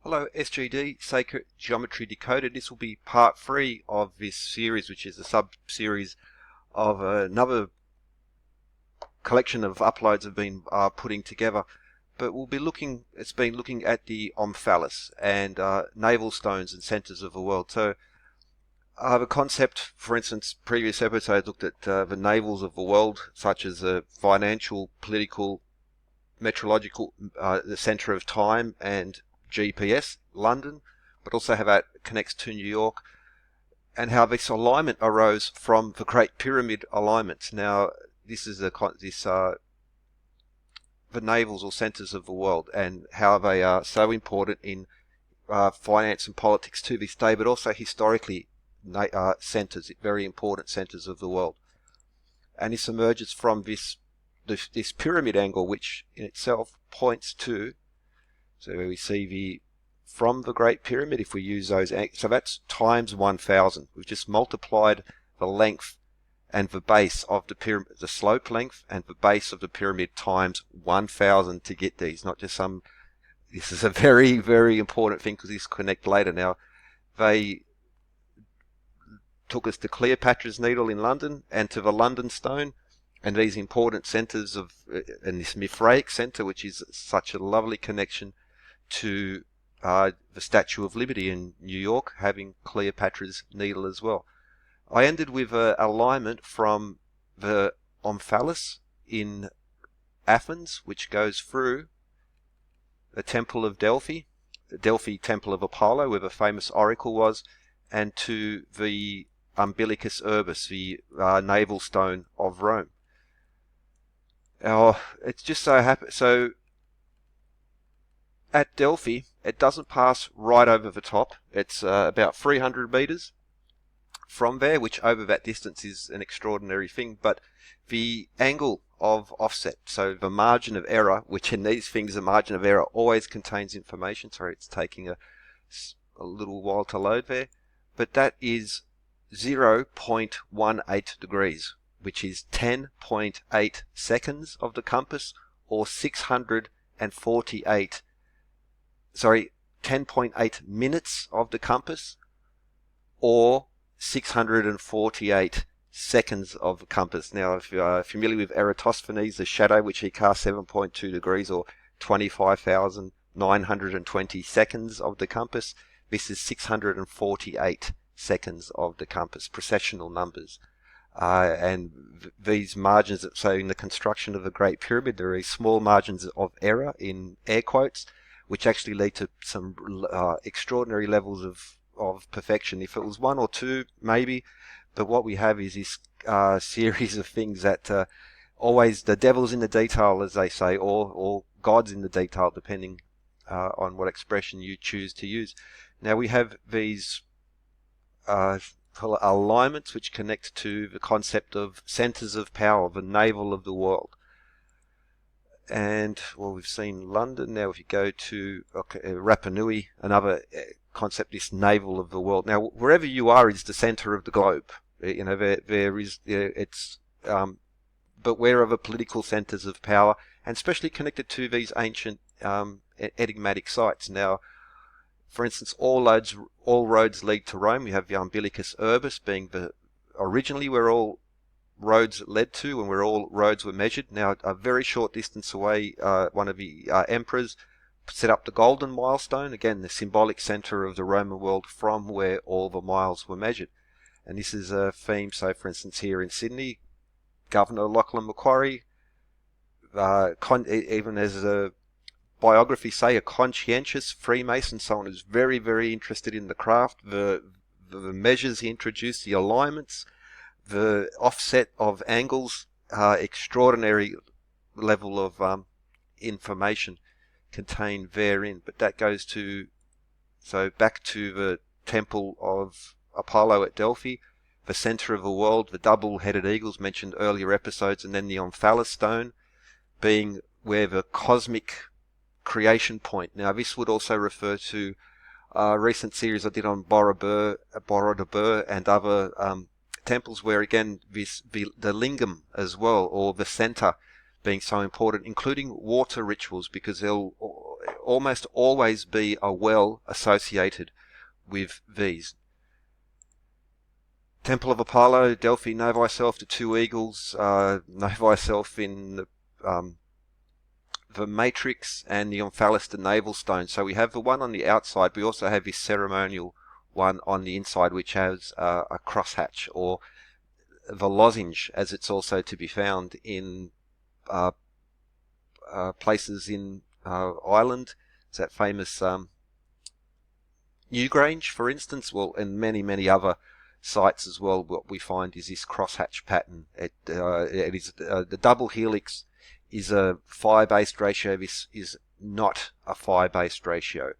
Hello SGD, Sacred Geometry Decoded. This will be part 3 of this series, which is a sub-series of another collection of uploads I've been putting together. But it's been looking at the Omphalos and navel stones and centers of the world. So I have a concept, for instance, previous episodes looked at the navels of the world, such as financial, political, meteorological, the center of time, and GPS, London, but also how that connects to New York, and how this alignment arose from the Great Pyramid alignments. Now, this is the navels or centers of the world, and how they are so important in finance and politics to this day, but also historically centers, very important centers of the world. And this emerges from this pyramid angle, which in itself points to, so we see from the Great Pyramid, if we use those, so that's times 1,000. We've just multiplied the length and the base of the pyramid, the slope length and the base of the pyramid times 1,000 to get these, not just some. This is a very, very important thing because this connect later. Now, they took us to Cleopatra's Needle in London and to the London Stone, and these important centers of, and this Mithraic center, which is such a lovely connection to the Statue of Liberty in New York, having Cleopatra's Needle as well. I ended with an alignment from the Omphalos in Athens, which goes through the Temple of Delphi, the Delphi Temple of Apollo, where the famous oracle was, and to the Umbilicus Urbis, the navel stone of Rome. It's just so happy. So at Delphi, it doesn't pass right over the top. It's about 300 meters from there, which over that distance is an extraordinary thing. But the angle of offset, so the margin of error, which in these things, the margin of error always contains information. Sorry, it's taking a little while to load there. But that is 0.18 degrees, which is 10.8 seconds of the compass, or 10.8 minutes of the compass, or 648 seconds of the compass. Now, if you are familiar with Eratosthenes, the shadow which he cast 7.2 degrees, or 25,920 seconds of the compass, this is 648 seconds of the compass, precessional numbers. And these margins, so in the construction of the Great Pyramid, there are small margins of error, in air quotes, which actually lead to some extraordinary levels of perfection. If it was one or two, maybe, but what we have is this series of things that always, the devil's in the detail, as they say, or God's in the detail, depending on what expression you choose to use. Now, we have these alignments which connect to the concept of centers of power, the navel of the world. And, well, we've seen London. Now, if you go to Rapa Nui, another concept, this navel of the world. Now, wherever you are is the center of the globe. You know, there is, but where are the political centers of power, and especially connected to these ancient enigmatic sites. Now, for instance, all roads lead to Rome. We have the Umbilicus Urbis being originally where all roads led to, and where all roads were measured. Now, a very short distance away, one of the emperors set up the Golden Milestone, again the symbolic center of the Roman world, from where all the miles were measured. And this is a theme. So, for instance, here in Sydney, Governor Lachlan Macquarie, even as a biography say, a conscientious Freemason, someone who's very, very interested in the craft, the measures he introduced, the alignments, the offset of angles, extraordinary level of information contained therein. But that goes to, so back to the Temple of Apollo at Delphi, the center of the world, the double-headed eagles mentioned earlier episodes, and then the Omphalos Stone being where the cosmic creation point. Now, this would also refer to a recent series I did on Borobudur and other temples, where again the lingam as well, or the center, being so important, including water rituals, because almost always be a well associated with these. Temple of Apollo, Delphi, know thyself, the two eagles, know thyself in the matrix, and the Omphalos, the navel stone. So we have the one on the outside. We also have this ceremonial one on the inside, which has a crosshatch, or the lozenge, as it's also to be found in places in Ireland. It's that famous Newgrange, for instance, well, and many other sites as well. What we find is this crosshatch pattern. It is the double helix is a phi-based ratio. This is not a phi-based ratio.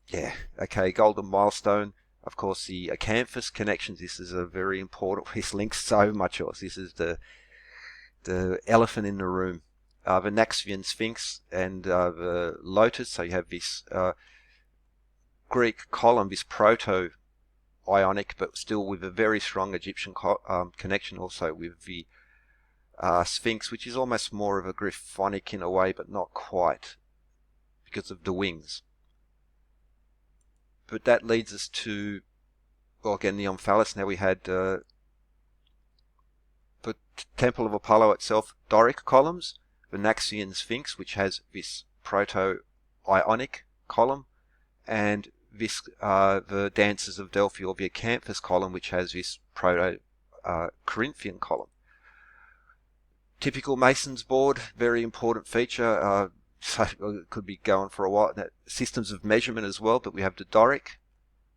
Yeah, okay. Golden milestone. Of course, the acanthus connections. This is a very important. This links so much else. This is the elephant in the room. The Naxian Sphinx and the Lotus. So you have this Greek column, this proto-Ionic, but still with a very strong Egyptian connection, also with the Sphinx, which is almost more of a Griffonic in a way, but not quite, because of the wings. But that leads us to, well, again, the Omphalos. Now we had the Temple of Apollo itself, Doric columns, the Naxian Sphinx, which has this proto-Ionic column, and this the Dancers of Delphi, or the Acanthus column, which has this proto-Corinthian column. Typical Mason's board, very important feature. So it could be going for a while. Systems of measurement as well, but we have the Doric,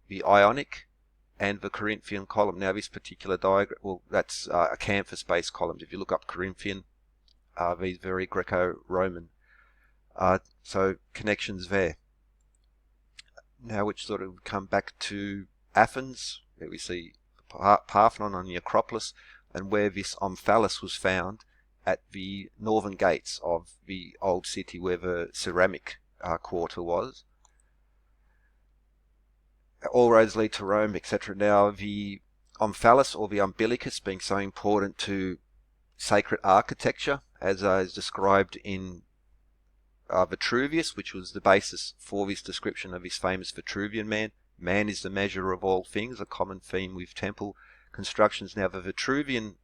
the Ionic, and the Corinthian column. Now this particular diagram, well, that's Acanthus-based columns. If you look up Corinthian, these very Greco-Roman. So connections there. Now which sort of come back to Athens, where we see Parthenon on the Acropolis, and where this Omphalos was found at the northern gates of the old city, where the ceramic quarter was. All roads lead to Rome, etc. Now the Omphalos, or the Umbilicus, being so important to sacred architecture, as is described in Vitruvius, which was the basis for this description of his famous Vitruvian man. Man is the measure of all things, a common theme with temple constructions. Now the Vitruvian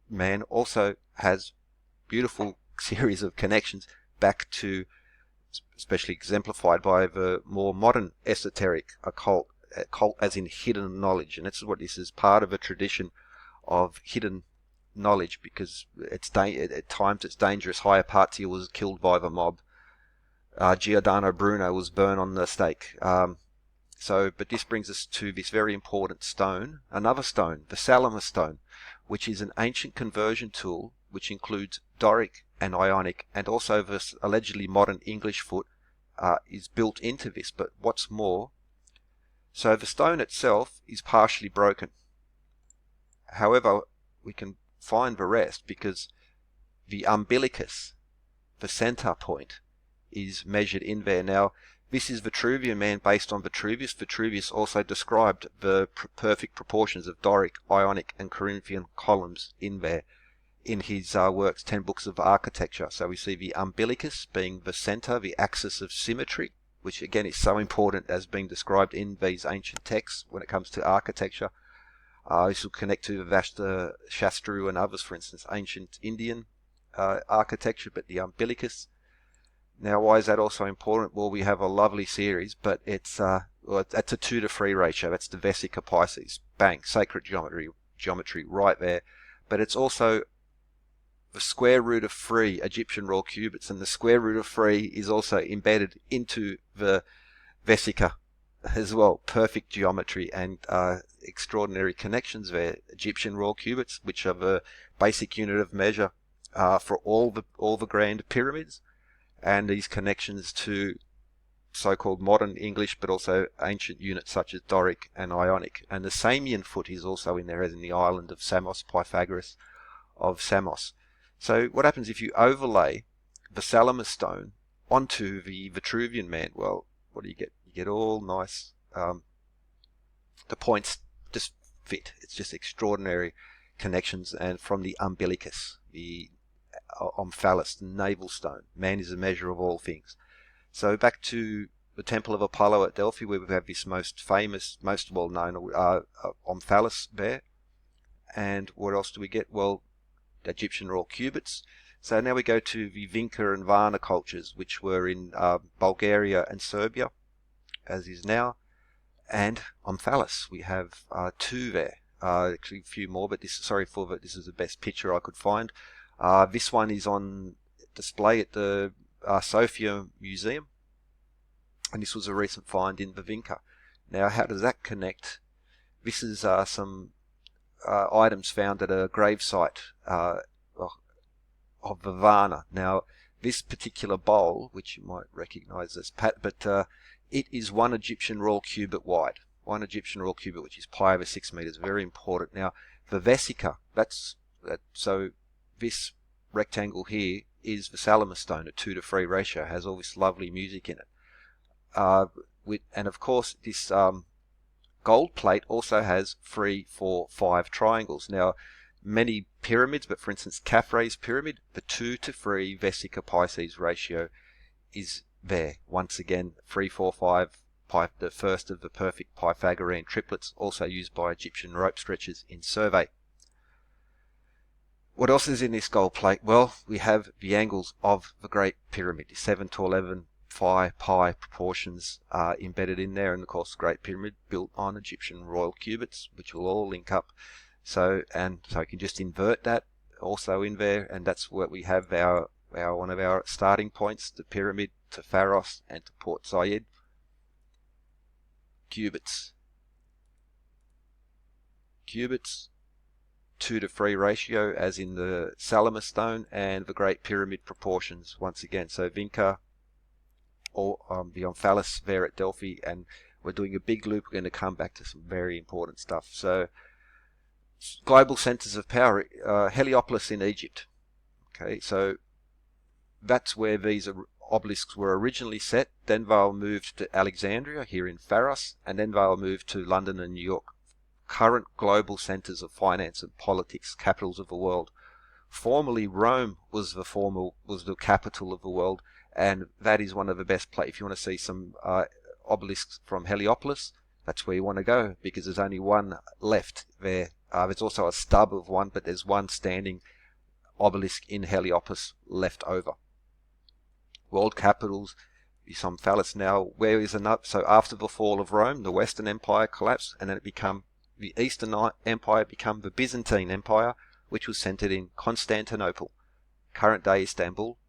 man also has beautiful series of connections back to, especially exemplified by the more modern esoteric occult as in hidden knowledge. And this is what this is, part of a tradition of hidden knowledge, because at times it's dangerous. Hypatia was killed by the mob. Giordano Bruno was burned on the stake. But this brings us to this very important stone, another stone, the Salamis Stone, which is an ancient conversion tool which includes Doric and Ionic, and also this allegedly modern English foot is built into this. But what's more, so the stone itself is partially broken. However, we can find the rest, because the umbilicus, the center point, is measured in there. Now, this is Vitruvian man based on Vitruvius. Vitruvius also described the perfect proportions of Doric, Ionic, and Corinthian columns in there in his works, 10 Books of Architecture. So we see the umbilicus being the center, the axis of symmetry, which again is so important as being described in these ancient texts when it comes to architecture. This will connect to Vashta, Shastru, and others, for instance, ancient Indian architecture, but the umbilicus. Now, why is that also important? Well, we have a lovely series, but it's that's a 2-to-3 ratio. That's the Vesica Pisces. Bang, sacred geometry right there. But it's also the square root of 3 Egyptian raw cubits, and the square root of 3 is also embedded into the Vesica as well. Perfect geometry and extraordinary connections there. Egyptian raw cubits, which are the basic unit of measure for all the grand pyramids, and these connections to so-called modern English, but also ancient units such as Doric and Ionic. And the Samian foot is also in there, as in the island of Samos, Pythagoras of Samos. So what happens if you overlay the Salamis Stone onto the Vitruvian man? Well, what do you get? You get all nice, the points just fit. It's just extraordinary connections. And from the umbilicus, the Omphalos, the Navel Stone. Man is the measure of all things. So back to the Temple of Apollo at Delphi, where we have this most famous, most well-known Omphalos there. And what else do we get? Well, Egyptian royal cubits. So now we go to the Vinca and Varna cultures, which were in Bulgaria and Serbia, as is now. And Omphalos, we have two there. Actually, a few more, but this is the best picture I could find. This one is on display at the Sofia Museum, and this was a recent find in the Vinca. Now, how does that connect? This is some items found at a gravesite of the Varna. Now, this particular bowl, which you might recognise as but it is one Egyptian royal cubit wide. One Egyptian royal cubit, which is pi over 6 meters, very important. Now, the vesica, so this rectangle here is the Salamis Stone, a 2:3 ratio, has all this lovely music in it. And of course, this gold plate also has 3, 4, 5 triangles. Now, many pyramids, but for instance, Khafre's pyramid, the 2:3 vesica Pisces ratio is there. Once again, 3, 4, 5, the first of the perfect Pythagorean triplets, also used by Egyptian rope stretchers in survey. What else is in this gold plate? Well, we have the angles of the Great Pyramid, 7 to 11 pi proportions are embedded in there, and of course the Great Pyramid built on Egyptian royal cubits, which will all link up. So you can just invert that also in there, and that's what we have one of our starting points, the pyramid to Pharos and to Port Said. Cubits, 2:3 ratio as in the Salamis Stone, and the Great Pyramid proportions once again. So Vinca, or the Omphalos there at Delphi, and we're doing a big loop. We're going to come back to some very important stuff. So global centers of power, Heliopolis in Egypt. Okay, so that's where these obelisks were originally set. Then they'll move to Alexandria here in Pharos, and then they'll move to London and New York, current global centers of finance and politics, capitals of the world. Formerly, Rome was the capital of the world, and that is one of the best places. If you want to see some obelisks from Heliopolis, that's where you want to go, because there's only one left there. There's also a stub of one, but there's one standing obelisk in Heliopolis left over. World capitals, some Omphalos now. Where is another? So after the fall of Rome, the Western Empire collapsed, and then the Eastern Empire became the Byzantine Empire, which was centered in Constantinople, current day Istanbul.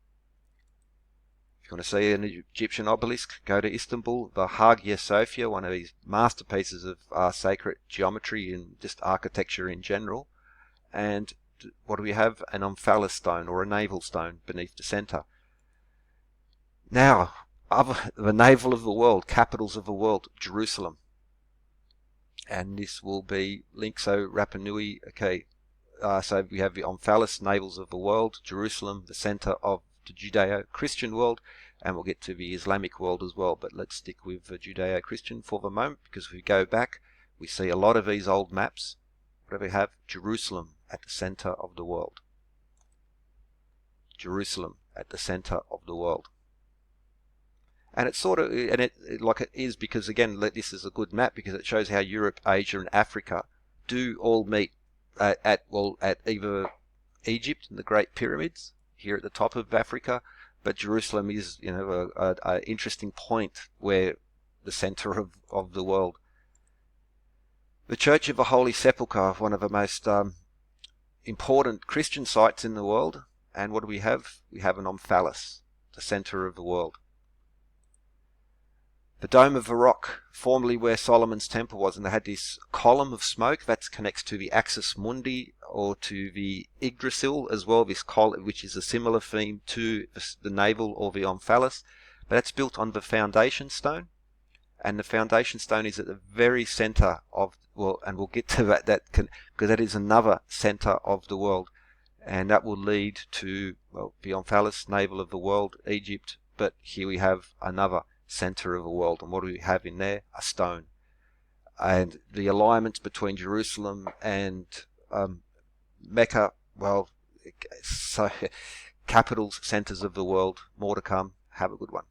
If you want to see an Egyptian obelisk, go to Istanbul. The Hagia Sophia, one of these masterpieces of sacred geometry and just architecture in general. And what do we have? An Omphalos stone, or a Navel stone, beneath the center. Now, the navel of the world, capitals of the world, Jerusalem. And this will be linked, so Rapa Nui, okay. So we have the Omphalos, navels of the world, Jerusalem, the center of the Judeo-Christian world, and we'll get to the Islamic world as well. But let's stick with the Judeo-Christian for the moment, because if we go back, we see a lot of these old maps. What do we have? Jerusalem at the center of the world. Jerusalem at the center of the world. And it's sort of, and it like it is, because again, this is a good map because it shows how Europe, Asia, and Africa do all meet at either Egypt and the Great Pyramids here at the top of Africa, but Jerusalem is, an interesting point where the center of the world. The Church of the Holy Sepulchre, one of the most important Christian sites in the world, and what do we have? We have an Omphalos, the center of the world. The Dome of the Rock, formerly where Solomon's temple was, and they had this column of smoke that connects to the Axis Mundi, or to the Yggdrasil as well, this column, which is a similar theme to the Navel or the Omphalos, but that's built on the foundation stone, and the foundation stone is at the very center of, and we'll get to that, because that is another center of the world, and that will lead to, the Omphalos, navel of the world, Egypt, but here we have another center of the world. And what do we have in there? A stone. And the alignments between Jerusalem and Mecca, so capitals, centres of the world. More to come. Have a good one.